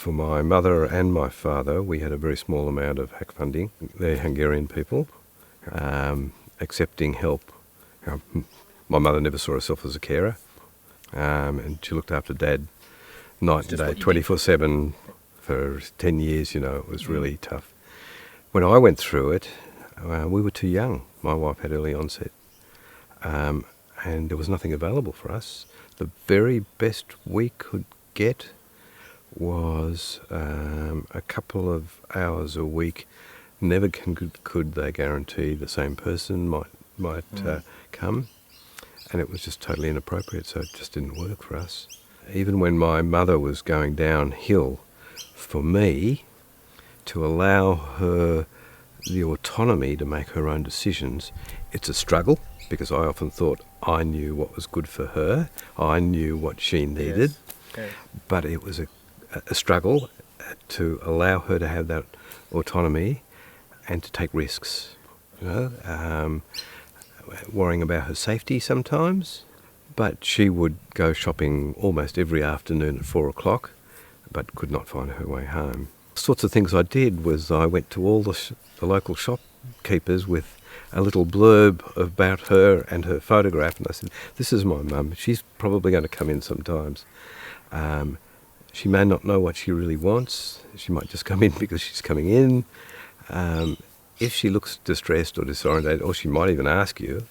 for my mother and my father, we had a very small amount of HAC funding. They're Hungarian people, accepting help. My mother never saw herself as a carer, and she looked after Dad night and day, 24/7 for 10 years. It was really tough. When I went through it, we were too young. My wife had early onset, and there was nothing available for us. The very best we could get was a couple of hours a week. Never could they guarantee the same person might come, and it was just totally inappropriate, so it just didn't work for us. Even when my mother was going downhill, for me to allow her the autonomy to make her own decisions, it's a struggle, because I often thought I knew what was good for her, I knew what she needed, Yes. Okay. but it was a struggle to allow her to have that autonomy and to take risks, worrying about her safety sometimes. But she would go shopping almost every afternoon at 4 o'clock, but could not find her way home. Sorts of things I did was I went to all the local shopkeepers with a little blurb about her and her photograph, and I said, "This is my mum. She's probably going to come in sometimes. She may not know what she really wants. She might just come in because she's coming in. If she looks distressed or disorientated, or she might even ask you,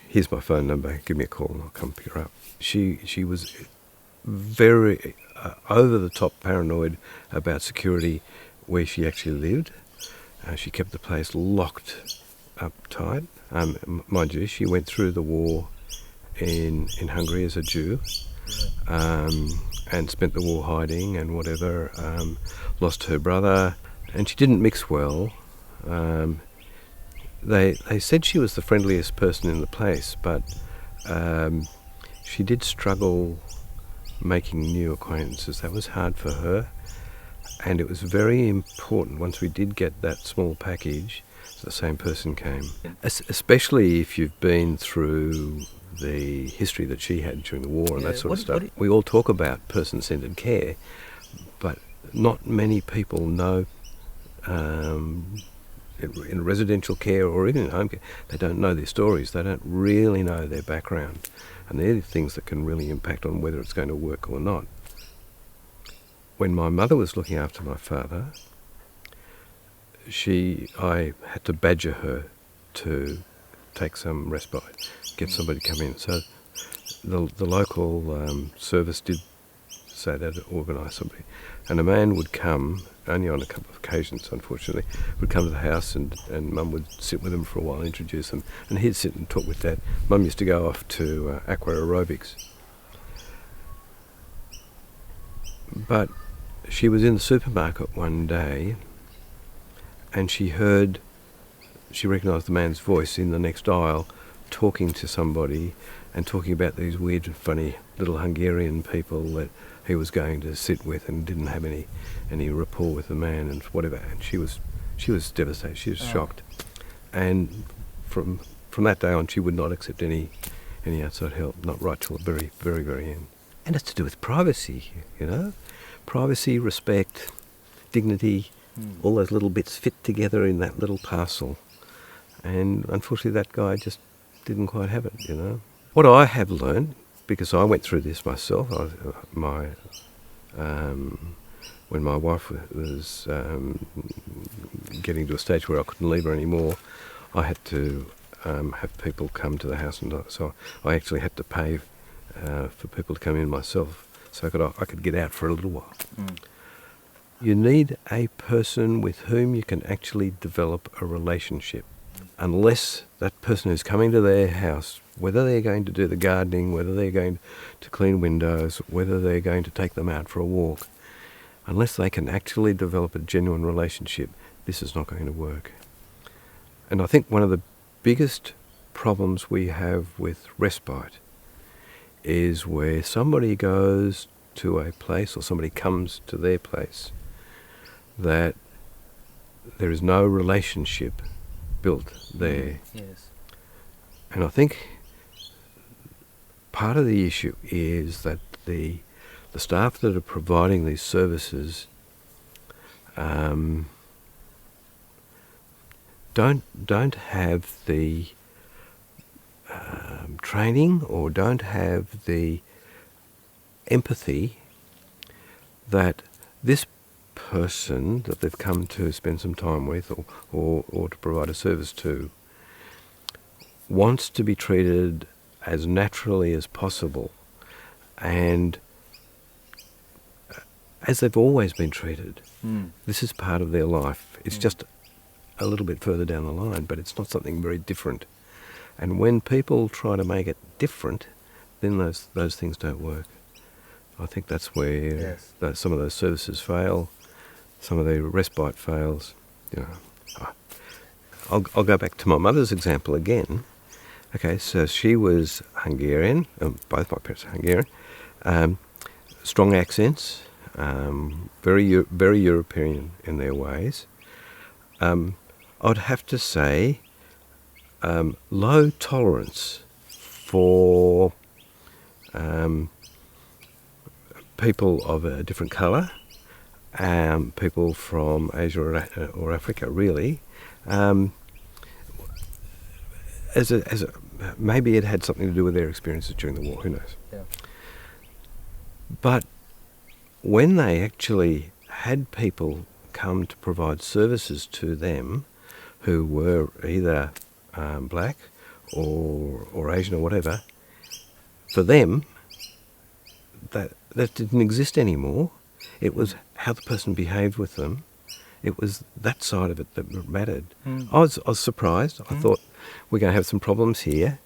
here's my phone number, give me a call and I'll come pick her up." She was very over-the-top paranoid about security where she actually lived. She kept the place locked up tight. Mind you, she went through the war in Hungary as a Jew. And spent the war hiding and whatever, lost her brother, and she didn't mix well. They said she was the friendliest person in the place, but she did struggle making new acquaintances. That was hard for her, and it was very important once we did get that small package, the same person came. Especially if you've been through the history that she had during the war and that sort of stuff. We all talk about person-centred care, but not many people know in residential care or even in home care, they don't know their stories, they don't really know their background, and they're the things that can really impact on whether it's going to work or not. When my mother was looking after my father, I had to badger her to take some respite, get somebody to come in. So the local service did say they'd organise somebody. And a man would come, only on a couple of occasions unfortunately, would come to the house and Mum would sit with him for a while, introduce them, and he'd sit and talk with Dad. Mum used to go off to aqua aerobics. But she was in the supermarket one day and she recognised the man's voice in the next aisle talking to somebody and talking about these weird, funny little Hungarian people that he was going to sit with and didn't have any rapport with the man and whatever. And she was devastated. She was shocked. And from that day on, she would not accept any outside help, not right till the very, very, very end. And it's to do with privacy, privacy, respect, dignity. All those little bits fit together in that little parcel. And unfortunately that guy just didn't quite have it, What I have learned, because I went through this myself, when my wife was getting to a stage where I couldn't leave her anymore, I had to have people come to the house, and so I actually had to pay for people to come in myself so I could get out for a little while. You need a person with whom you can actually develop a relationship. Unless that person who's coming to their house, whether they're going to do the gardening, whether they're going to clean windows, whether they're going to take them out for a walk, unless they can actually develop a genuine relationship, this is not going to work. And I think one of the biggest problems we have with respite is where somebody goes to a place or somebody comes to their place that there is no relationship built there. Yes. And I think part of the issue is that the the staff that are providing these services don't have the training or don't have the empathy that this person that they've come to spend some time with or to provide a service to wants to be treated as naturally as possible and as they've always been treated. This is part of their life. It's just a little bit further down the line, but it's not something very different. And when people try to make it different, then those things don't work. I think that's where some of those services fail, some of the respite fails. You know, I'll go back to my mother's example again. Okay, so she was Hungarian, both my parents are Hungarian, strong accents, very European in their ways. I'd have to say low tolerance for people of a different colour, people from Asia or Africa, really. Maybe it had something to do with their experiences during the war, who knows. Yeah. But when they actually had people come to provide services to them who were either black or Asian or whatever, for them, that didn't exist anymore. It was how the person behaved with them. It was that side of it that mattered. I was surprised. I thought, we're going to have some problems here.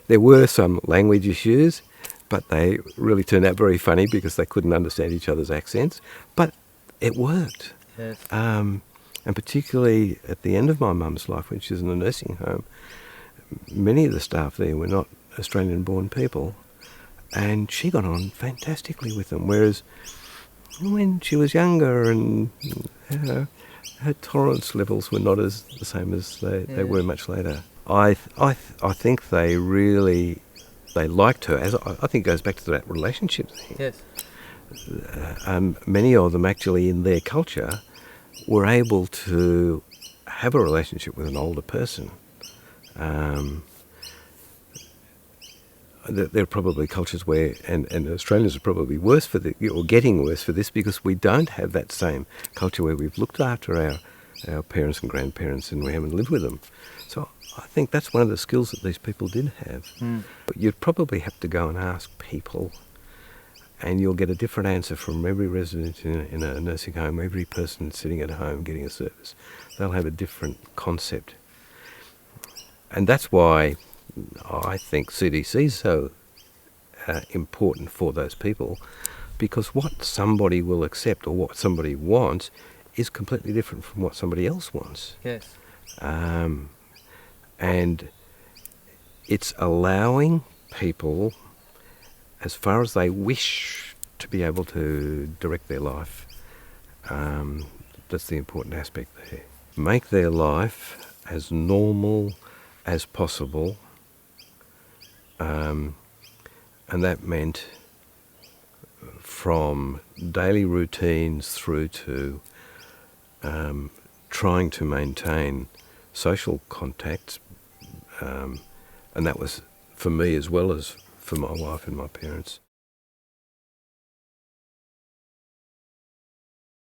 There were some language issues, but they really turned out very funny because they couldn't understand each other's accents. But it worked. Yes. And particularly at the end of my mum's life, when she was in a nursing home, many of the staff there were not Australian-born people, and she got on fantastically with them. Whereas when she was younger, and her tolerance levels were not as the same as they were much later. I think they liked her. As I think it goes back to that relationship thing. Yes. Many of them actually in their culture were able to have a relationship with an older person. There are probably cultures where, and Australians are probably worse for or getting worse for this, because we don't have that same culture where we've looked after our parents and grandparents and we haven't lived with them. So I think that's one of the skills that these people did have. But you'd probably have to go and ask people, and you'll get a different answer from every resident in a nursing home, every person sitting at home getting a service. They'll have a different concept. And that's why I think CDC is so important for those people, because what somebody will accept or what somebody wants is completely different from what somebody else wants. Yes. And it's allowing people, as far as they wish, to be able to direct their life. That's the important aspect there. Make their life as normal as possible. And that meant from daily routines through to trying to maintain social contacts, and that was for me as well as for my wife and my parents.